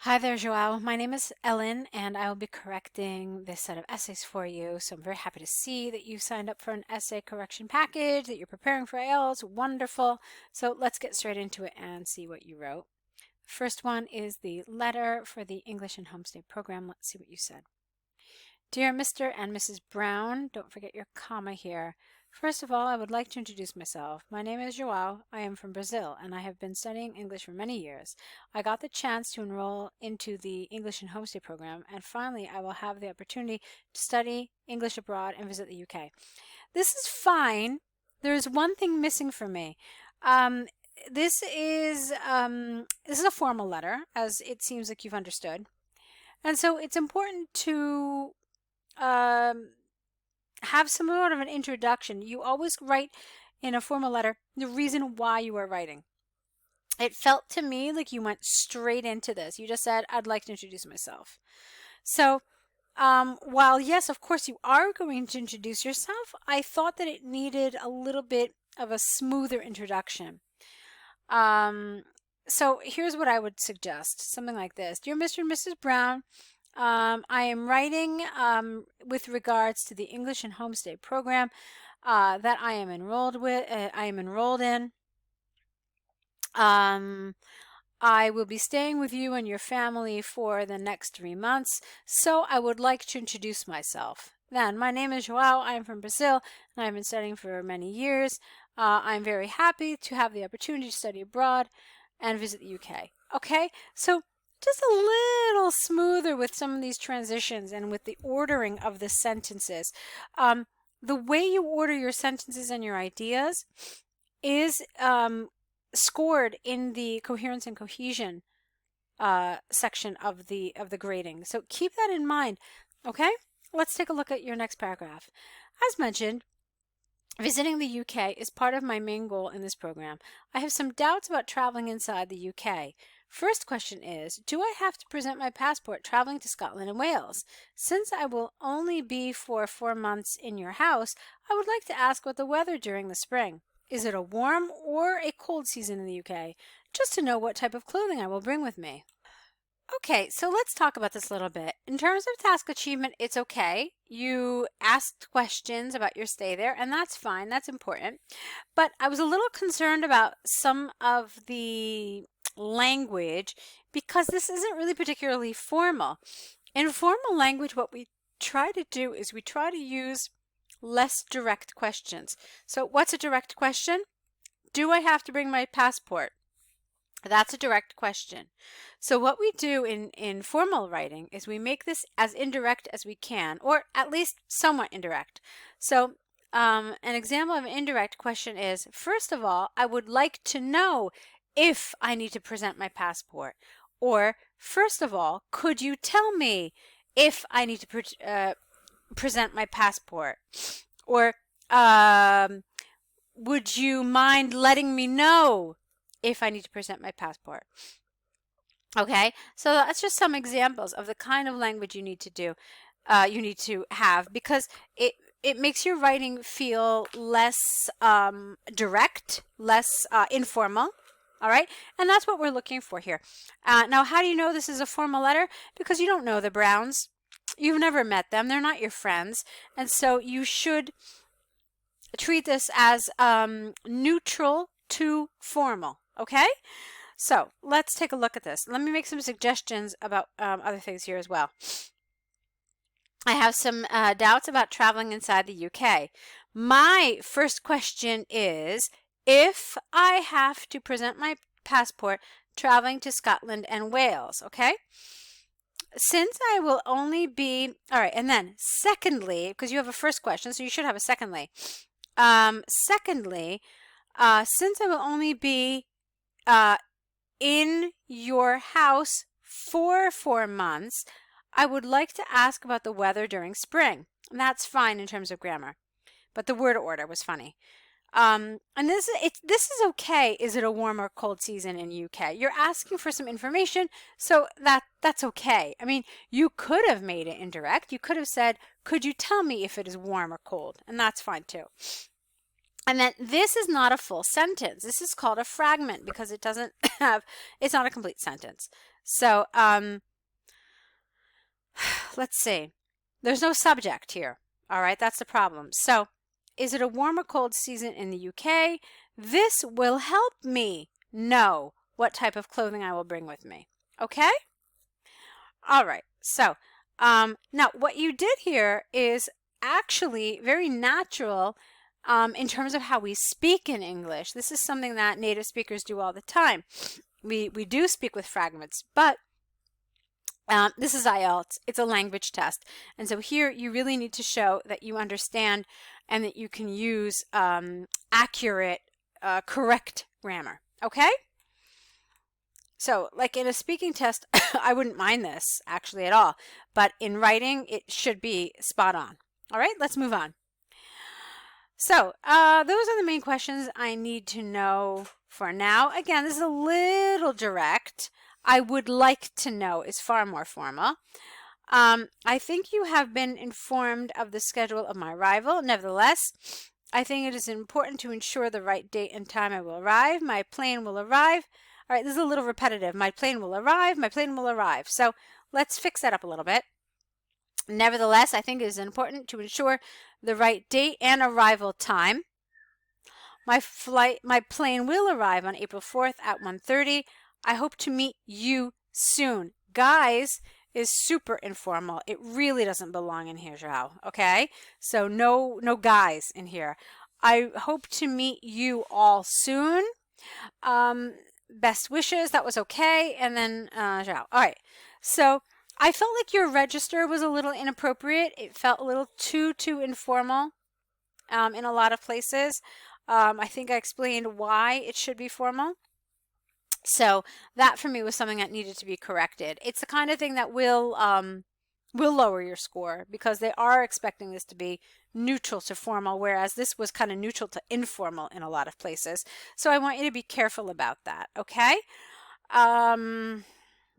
Hi there, Joao. My name is Ellen, and I will be correcting this set of essays for you. So I'm very happy to see that you signed up for an essay correction package, that you're preparing for IELTS. Wonderful. So let's get straight into it and see what you wrote. First one is the letter for the English and Homestay program. Let's see what you said. Dear Mr. and Mrs. Brown, don't forget your comma here. First of all, I would like to introduce myself. My name is Joao. I am from Brazil, and I have been studying English for many years. I got the chance to enroll into the English and Homestay program, and finally I will have the opportunity to study English abroad and visit the UK. This is fine. There is one thing missing for me. This is a formal letter, as it seems like you've understood. And so it's important to have some sort of an introduction. You always write in a formal letter the reason why you are writing. It felt to me like you went straight into this. You just said, I'd like to introduce myself. So while yes, of course you are going to introduce yourself, I thought that it needed a little bit of a smoother introduction. So here's what I would suggest. Something like this. Dear Mr. and Mrs. Brown, I am writing with regards to the English and Homestay program that I am enrolled in. I will be staying with you and your family for the next 3 months, so I would like to introduce myself. Then, my name is Joao. I am from Brazil, and I've been studying for many years. I'm very happy to have the opportunity to study abroad and visit the UK. Okay, so just a little smoother with some of these transitions and with the ordering of the sentences. The way you order your sentences and your ideas is scored in the coherence and cohesion section of the grading. So keep that in mind. Okay, let's take a look at your next paragraph. As mentioned, visiting the UK is part of my main goal in this program. I have some doubts about traveling inside the UK. First question is, do I have to present my passport traveling to Scotland and Wales? Since I will only be for 4 months in your house, I would like to ask about the weather during the spring. Is it a warm or a cold season in the UK? Just to know what type of clothing I will bring with me. Okay, so let's talk about this a little bit. In terms of task achievement, it's okay. You asked questions about your stay there, and that's fine. That's important. But I was a little concerned about some of the language because this isn't really particularly formal. In formal language, what we try to do is we try to use less direct questions. So what's a direct question? Do I have to bring my passport? That's a direct question. So what we do in formal writing is we make this as indirect as we can, or at least somewhat indirect. So an example of an indirect question is, first of all, I would like to know if I need to present my passport. Or, first of all, could you tell me if I need to present my passport? Or, would you mind letting me know if I need to present my passport? Okay, so that's just some examples of the kind of language you need to do, you need to have, because it makes your writing feel less direct, less informal. All right, and that's what we're looking for here. Now, how do you know this is a formal letter? Because you don't know the Browns. You've never met them. They're not your friends. And so you should treat this as neutral to formal. Okay? So let's take a look at this. Let me make some suggestions about other things here as well. I have some doubts about traveling inside the UK. My first question is, if I have to present my passport traveling to Scotland and Wales, okay? Since I will only be, all right, and then secondly, because you have a first question, so you should have a secondly. Secondly, since I will only be in your house for 4 months, I would like to ask about the weather during spring. And that's fine in terms of grammar, but the word order was funny. And this is okay. Is it a warm or cold season in UK? You're asking for some information, so that's okay. I mean, you could have made it indirect. You could have said, could you tell me if it is warm or cold? And that's fine too. And then this is not a full sentence. This is called a fragment because it doesn't have, it's not a complete sentence. So let's see. There's no subject here. All right, that's the problem. So is it a warm or cold season in the UK? This will help me know what type of clothing I will bring with me. Okay? All right. So now what you did here is actually very natural in terms of how we speak in English. This is something that native speakers do all the time. We do speak with fragments, but this is IELTS. It's a language test. And so here you really need to show that you understand and that you can use accurate, correct grammar. Okay? So like in a speaking test, I wouldn't mind this actually at all. But in writing, it should be spot on. All right, let's move on. So those are the main questions I need to know for now. Again, this is a little direct. I would like to know is far more formal. I think you have been informed of the schedule of my arrival. Nevertheless, I think it is important to ensure the right date and time I will arrive. My plane will arrive. All right, this is a little repetitive. My plane will arrive. My plane will arrive. So let's fix that up a little bit. Nevertheless, I think it is important to ensure the right date and arrival time. My plane will arrive on April 4th at 1:30. I hope to meet you soon. Guys is super informal. It really doesn't belong in here, Joao. Okay? So no guys in here. I hope to meet you all soon. Best wishes. That was okay. And then Joao. All right. So I felt like your register was a little inappropriate. It felt a little too informal in a lot of places. I think I explained why it should be formal. So that for me was something that needed to be corrected. It's the kind of thing that will lower your score because they are expecting this to be neutral to formal, whereas this was kind of neutral to informal in a lot of places. So I want you to be careful about that, okay?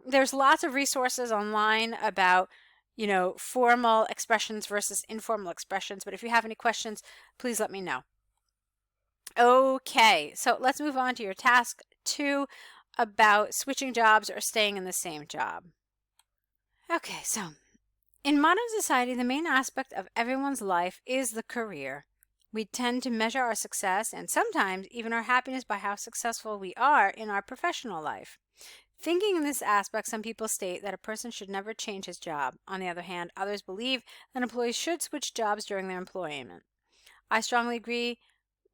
There's lots of resources online about, you know, formal expressions versus informal expressions, but if you have any questions, please let me know. Okay, so let's move on to your task 2 about switching jobs or staying in the same job. Okay, so in modern society, the main aspect of everyone's life is the career. We tend to measure our success and sometimes even our happiness by how successful we are in our professional life. Thinking in this aspect, some people state that a person should never change his job. On the other hand, others believe that employees should switch jobs during their employment. I strongly agree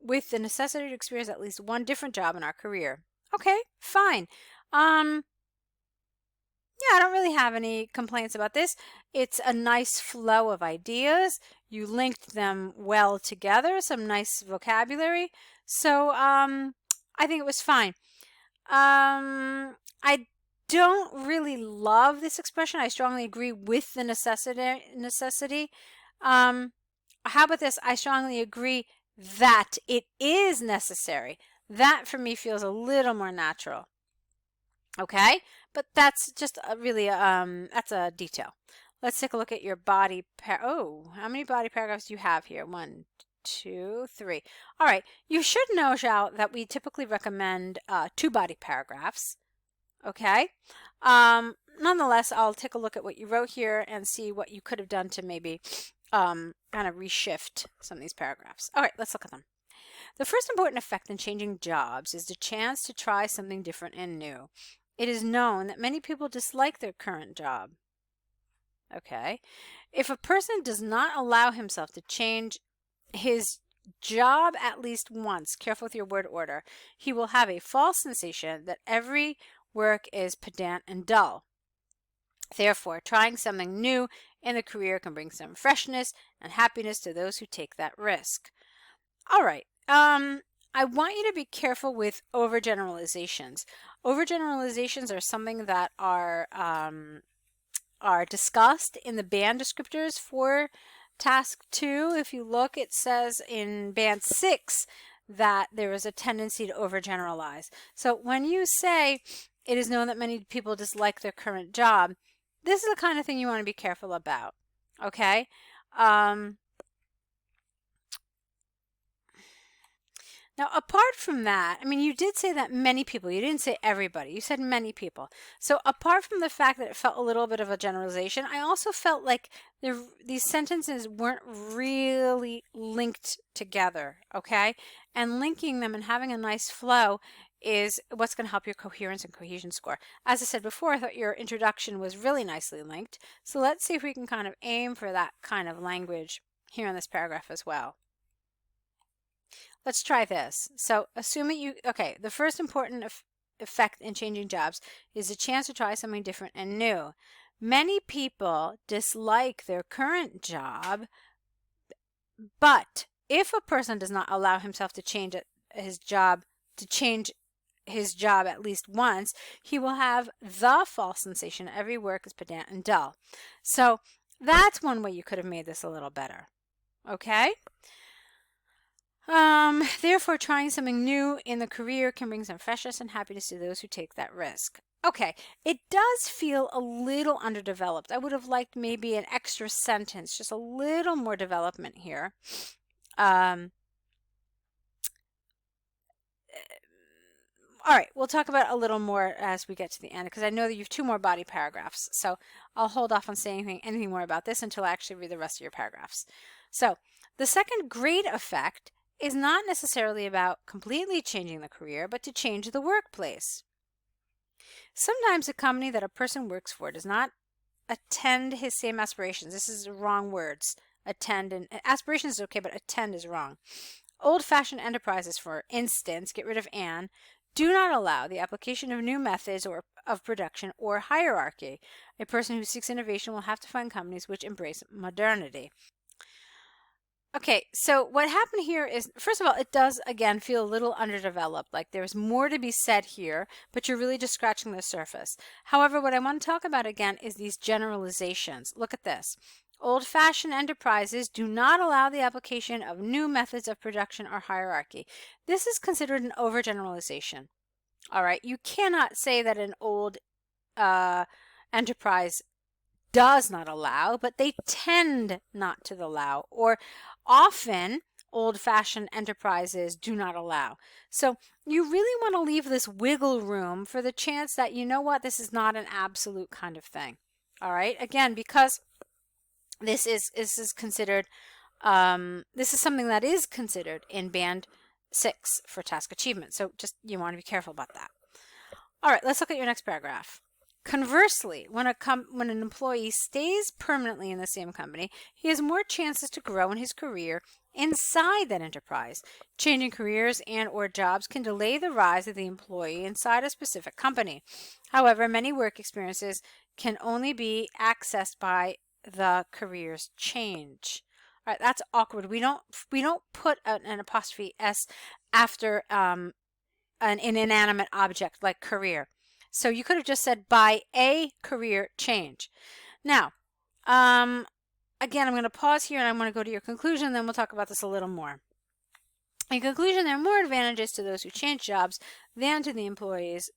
with the necessity to experience at least one different job in our career. Okay, fine. Yeah, I don't really have any complaints about this. It's a nice flow of ideas. You linked them well together, some nice vocabulary. So, I think it was fine. I don't really love this expression. I strongly agree with the necessity. How about this? I strongly agree that it is necessary. That for me feels a little more natural. Okay, but that's just that's a detail. Let's take a look at your body how many body paragraphs do you have here? 1, 2, 3. All right, you should know, Joao, that we typically recommend 2 body paragraphs. Okay, nonetheless, I'll take a look at what you wrote here and see what you could have done to maybe kind of reshift some of these paragraphs. All right, let's look at them. The first important effect in changing jobs is the chance to try something different and new. It is known that many people dislike their current job. Okay. If a person does not allow himself to change his job at least once, careful with your word order, he will have a false sensation that every work is pedant and dull. Therefore, trying something new in the career can bring some freshness and happiness to those who take that risk. All right. I want you to be careful with overgeneralizations. Overgeneralizations are something that are discussed in the band descriptors for task 2. If you look, it says in band 6 that there is a tendency to overgeneralize. So when you say it is known that many people dislike their current job, this is the kind of thing you want to be careful about. Okay? Now, apart from that, I mean, you did say that many people, you didn't say everybody, you said many people. So apart from the fact that it felt a little bit of a generalization, I also felt like these sentences weren't really linked together, okay? And linking them and having a nice flow is what's going to help your coherence and cohesion score. As I said before, I thought your introduction was really nicely linked. So let's see if we can kind of aim for that kind of language here in this paragraph as well. Let's try this. So assuming the first important effect in changing jobs is a chance to try something different and new. Many people dislike their current job, but if a person does not allow himself to change his job at least once, he will have the false sensation that every work is pedant and dull. So that's one way you could have made this a little better. Okay? Therefore, trying something new in the career can bring some freshness and happiness to those who take that risk. Okay, it does feel a little underdeveloped. I would have liked maybe an extra sentence, just a little more development here. All right, we'll talk about a little more as we get to the end, because I know that you have 2 more body paragraphs. So I'll hold off on saying anything more about this until I actually read the rest of your paragraphs. So the second great effect is not necessarily about completely changing the career, but to change the workplace. Sometimes the company that a person works for does not attend his same aspirations. This is the wrong words. Attend and aspirations is okay, but attend is wrong. Old-fashioned enterprises, for instance, get rid of "and," do not allow the application of new methods or of production or hierarchy. A person who seeks innovation will have to find companies which embrace modernity. Okay, so what happened here is, first of all, it does, again, feel a little underdeveloped, like there's more to be said here, but you're really just scratching the surface. However, what I want to talk about again is these generalizations. Look at this. Old-fashioned enterprises do not allow the application of new methods of production or hierarchy. This is considered an overgeneralization. All right, you cannot say that an old enterprise does not allow, but they tend not to allow, or often old-fashioned enterprises do not allow. So you really want to leave this wiggle room for the chance that, you know what, this is not an absolute kind of thing. All right, again, because this is considered, this is something that is considered in band 6 for task achievement. So just, you want to be careful about that. All right, let's look at your next paragraph. Conversely, when an employee stays permanently in the same company, he has more chances to grow in his career inside that enterprise. Changing careers and/or jobs can delay the rise of the employee inside a specific company. However, many work experiences can only be accessed by the career's change. All right, that's awkward. We don't put an apostrophe S after an inanimate object like career. So you could have just said by a career change. Now, again, I'm going to pause here and I'm going to go to your conclusion, then we'll talk about this a little more. In conclusion, there are more advantages to those who change jobs than to the employees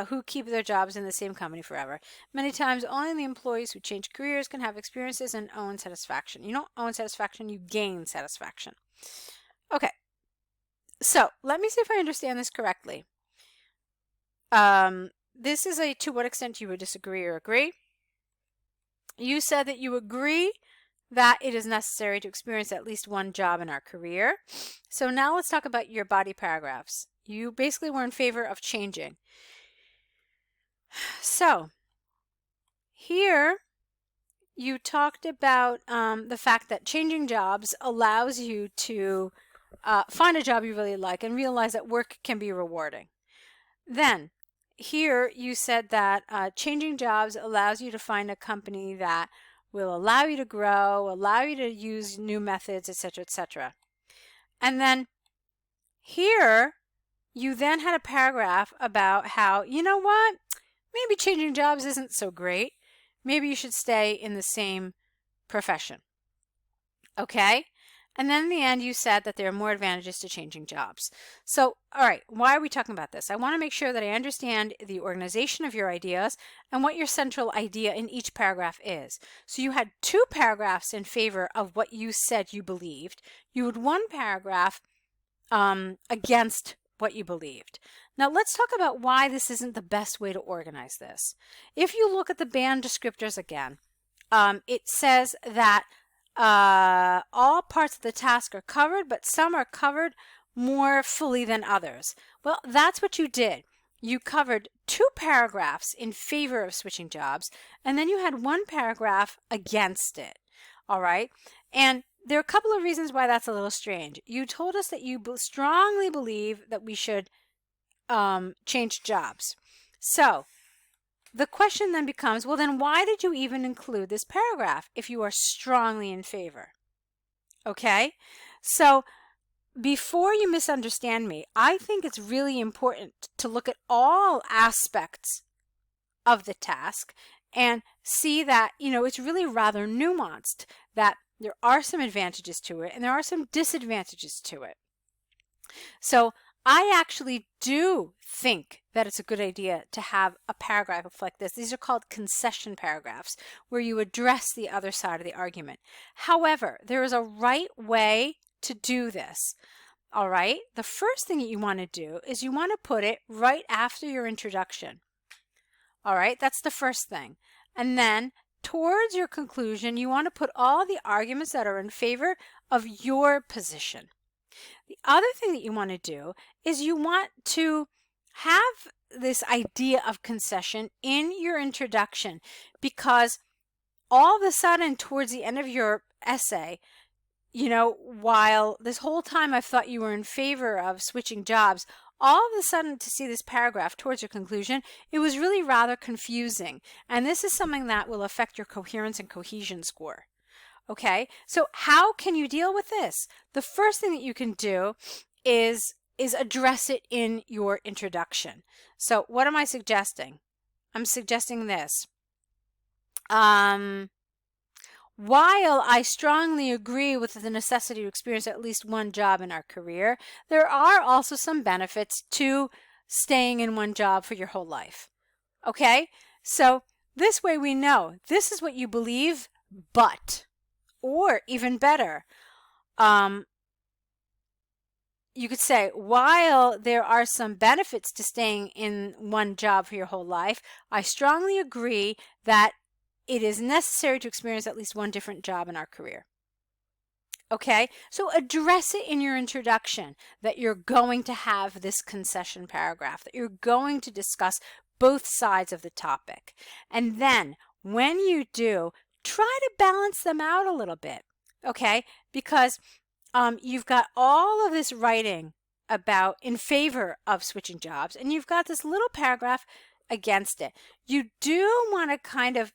who keep their jobs in the same company forever. Many times, only the employees who change careers can have experiences and own satisfaction. You don't own satisfaction, you gain satisfaction. Okay, so let me see if I understand this correctly. This is a to what extent you would disagree or agree. You said that you agree that it is necessary to experience at least one job in our career. So now let's talk about your body paragraphs. You basically were in favor of changing. So here you talked about the fact that changing jobs allows you to find a job you really like and realize that work can be rewarding. Then here you said that changing jobs allows you to find a company that will allow you to grow, allow you to use new methods, etc., etc. And then here you then had a paragraph about how, you know what, maybe changing jobs isn't so great. Maybe you should stay in the same profession. Okay? And then in the end, you said that there are more advantages to changing jobs. So, all right, why are we talking about this? I want to make sure that I understand the organization of your ideas and what your central idea in each paragraph is. So you had 2 paragraphs in favor of what you said you believed. You had 1 paragraph against what you believed. Now let's talk about why this isn't the best way to organize this. If you look at the band descriptors again, it says that all parts of the task are covered, but some are covered more fully than others. Well, that's what you did. You covered 2 paragraphs in favor of switching jobs, and then you had 1 paragraph against it. All right? And there are a couple of reasons why that's a little strange. You told us that you strongly believe that we should change jobs. So the question then becomes, well, then why did you even include this paragraph if you are strongly in favor? Okay? So before you misunderstand me, I think it's really important to look at all aspects of the task and see that, it's really rather nuanced, that there are some advantages to it and there are some disadvantages to it. So I actually do think that it's a good idea to have a paragraph like this. These are called concession paragraphs, where you address the other side of the argument. However, there is a right way to do this. All right? The first thing that you want to do is you want to put it right after your introduction. All right? That's the first thing. And then towards your conclusion, you want to put all the arguments that are in favor of your position. The other thing that you want to do is you want to have this idea of concession in your introduction, because all of a sudden towards the end of your essay, while this whole time I've thought you were in favor of switching jobs, all of a sudden to see this paragraph towards your conclusion, it was really rather confusing. And this is something that will affect your coherence and cohesion score. Okay, so how can you deal with this? The first thing that you can do is address it in your introduction. So what am I suggesting? I'm suggesting this. While I strongly agree with the necessity to experience at least 1 job in our career, there are also some benefits to staying in 1 job for your whole life. Okay, so this way we know this is what you believe, but... Or even better, you could say, while there are some benefits to staying in 1 job for your whole life, I strongly agree that it is necessary to experience at least 1 different job in our career. Okay, so address it in your introduction that you're going to have this concession paragraph, that you're going to discuss both sides of the topic. And then when you do, try to balance them out a little bit, okay? Because you've got all of this writing about in favor of switching jobs, and you've got this little paragraph against it. You do want to kind of,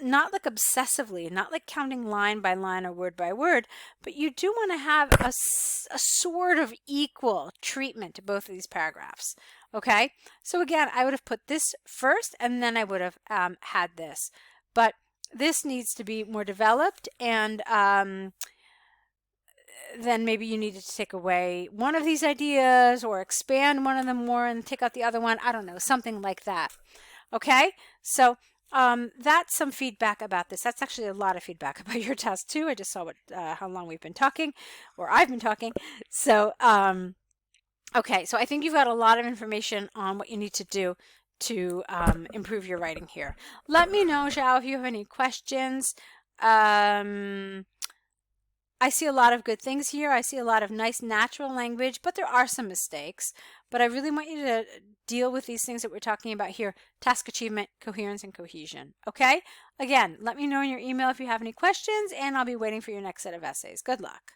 not like obsessively, not like counting line by line or word by word, but you do want to have a sort of equal treatment to both of these paragraphs, okay? So again, I would have put this first, and then I would have had this. But this needs to be more developed, and then maybe you needed to take away one of these ideas or expand one of them more and take out the other one. I don't know, something like that. Okay, so that's some feedback about this. That's actually a lot of feedback about your test too. I just saw how long we've been talking, or I've been talking. So okay, so I think you've got a lot of information on what you need to do to improve your writing here. Let me know, Joao, if you have any questions. I see a lot of good things here. I see a lot of nice natural language, but there are some mistakes. But I really want you to deal with these things that we're talking about here: task achievement, coherence, and cohesion. Okay? Again, let me know in your email if you have any questions, and I'll be waiting for your next set of essays. Good luck.